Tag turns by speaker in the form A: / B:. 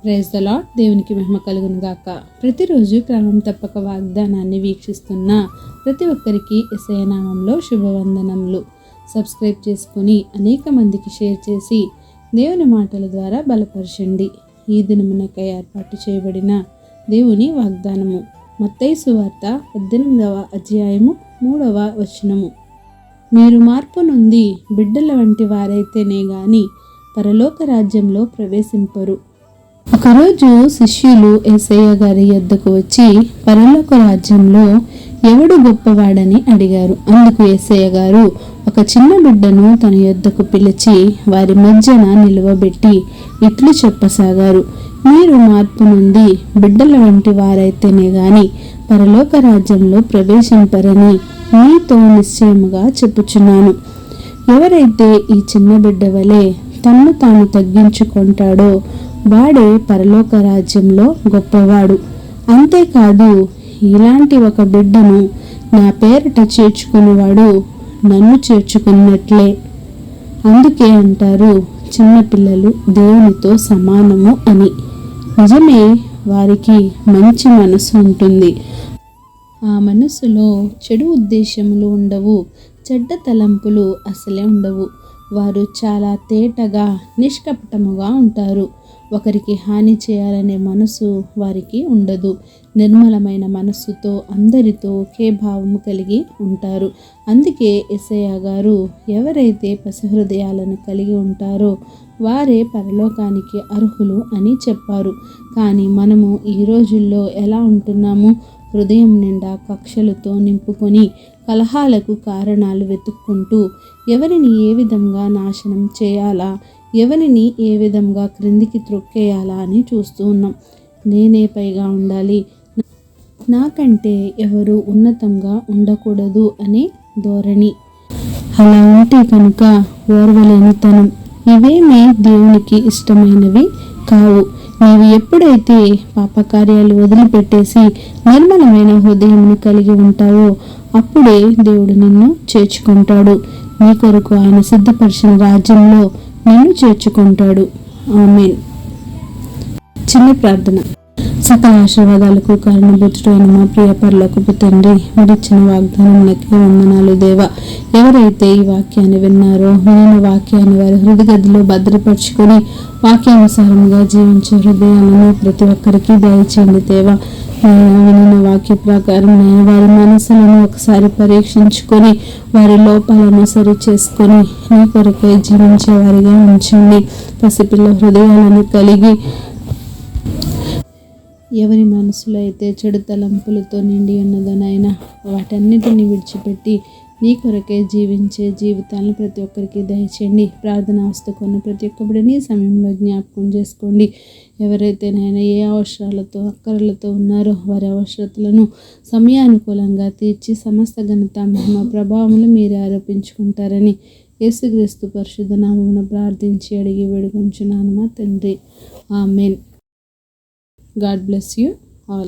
A: Praise the lord. దేవునికి మహిమ కలుగును గాక. ప్రతిరోజు క్రమం తప్పక వాగ్దానాన్ని వీక్షిస్తున్న ప్రతి ఒక్కరికి యేసయ్య నామంలో శుభవందనములు. సబ్స్క్రైబ్ చేసుకుని అనేక మందికి షేర్ చేసి దేవుని మాటల ద్వారా బలపరచండి. ఈ దినమునకై ఏర్పాటు చేయబడిన దేవుని వాగ్దానము మత్తయి సువార్త 18వ అధ్యాయము 3వ వచనము. మీరు మార్పు నొంది బిడ్డల వంటి వారైతేనే గాని పరలోక రాజ్యంలో ప్రవేశింపరు. ఒకరోజు శిష్యులు యేసయ్య గారి యొద్దకు వచ్చి పరలోక రాజ్యంలో ఎవడు గొప్పవాడని అడిగారు. అందుకు యేసయ్య గారు ఒక చిన్న బిడ్డను తన యొద్దకు పిలిచి వారి మధ్యన నిలువబెట్టి ఇట్లు చెప్పసాగారు, మీరు మార్పు నుండి బిడ్డల వంటి వారైతేనే గాని పరలోక రాజ్యంలో ప్రవేశింపరని మీతో నిశ్చయముగా చెప్పుచున్నాను. ఎవరైతే ఈ చిన్న బిడ్డ వలె తన్ను తాను తగ్గించుకుంటాడో వాడే పరలోక రాజ్యంలో గొప్పవాడు. అంతేకాదు, ఇలాంటి ఒక బిడ్డను నా పేరిట చేర్చుకునేవాడు నన్ను చేర్చుకున్నట్లే. అందుకే అంటారు చిన్నపిల్లలు దేవునితో సమానము అని. నిజమే, వారికి మంచి మనసు ఉంటుంది. ఆ మనసులో చెడు ఉద్దేశములు ఉండవు, చెడ్డ తలంపులు అసలే ఉండవు. వారు చాలా తేటగా నిష్కపటముగా ఉంటారు. ఒకరికి హాని చేయాలనే మనసు వారికి ఉండదు. నిర్మలమైన మనస్సుతో అందరితో ఒకే భావము కలిగి ఉంటారు. అందుకే యేసయ్య గారు ఎవరైతే పసిహృదయాలను కలిగి ఉంటారో వారే పరలోకానికి అర్హులు అని చెప్పారు. కానీ మనము ఈ రోజుల్లో ఎలా ఉంటున్నాము? హృదయం నిండా కక్షలతో నింపుకొని కలహాలకు కారణాలు వెతుక్కుంటూ ఎవరిని ఏ విధంగా నాశనం చేయాలా, ఎవరిని ఏ విధంగా క్రిందికి త్రొక్కేయాలా అని చూస్తూ ఉన్నాం. నేనే పైగా ఉండాలి, నాకంటే ఎవరు ఉన్నతంగా ఉండకూడదు అనే ధోరణి. అలా ఉంటే కనుక ఓర్వలేనితనం. ఇవేమీ దేవునికి ఇష్టమైనవి కావు. నీవు ఎప్పుడైతే పాపకార్యాలు వదిలిపెట్టేసి నిర్మలమైన హృదయంను కలిగి ఉంటావో అప్పుడే దేవుడు నిన్ను చేర్చుకుంటాడు. నీ కొరకు ఆయన సిద్ధపరిచిన రాజ్యంలో నిన్ను చేర్చుకుంటాడు. ఆమేన్. చిన్న ప్రార్థన. సకల ఆశీర్వాదాలకు కారణభూతుడైన మా ప్రియ పరలోకపు తండ్రి, మీరిచ్చిన వాగ్దానంకి వందనాలు దేవా. ఎవరైతే ఈ వాక్యాన్ని విన్నారో విన్న వాక్యాన్ని వారి హృదయగదిలో భద్రపరుచుకొని వాక్యానుసారంగా జీవించే హృదయాలను ప్రతి ఒక్కరికి దయచేయండి దేవా. విన్న వాక్య ప్రకారం వారి మనసులను ఒకసారి పరీక్షించుకొని వారి లోపాలను సరి చేసుకొని నీ కొరకై జీవించే వారిగా ఉంచండి. పసిపిల్ల హృదయాలను కలిగి ఎవరి మనసులో అయితే చెడు తలంపులతో నిండి ఉన్నదనైనా వాటన్నిటిని విడిచిపెట్టి నీ కొరకే జీవించే జీవితాలను ప్రతి ఒక్కరికి దయచేయండి. ప్రార్థన అవస్థకున్న ప్రతి ఒక్క బిడ్డని సమయంలో జ్ఞాపకం చేసుకోండి. ఎవరైతేనైనా ఏ అవసరాలతో అక్కరలతో ఉన్నారో వారి అవసరతలను సమయానుకూలంగా తీర్చి సమస్త ఘనత మహిమ ప్రభావములు మీరే ఆరోపించుకుంటారని యేసుక్రీస్తు పరిశుద్ధ నామమున ప్రార్థించి అడిగి వేడుకొంచున్నాను మా తండ్రి. ఆమేన్. God bless you all.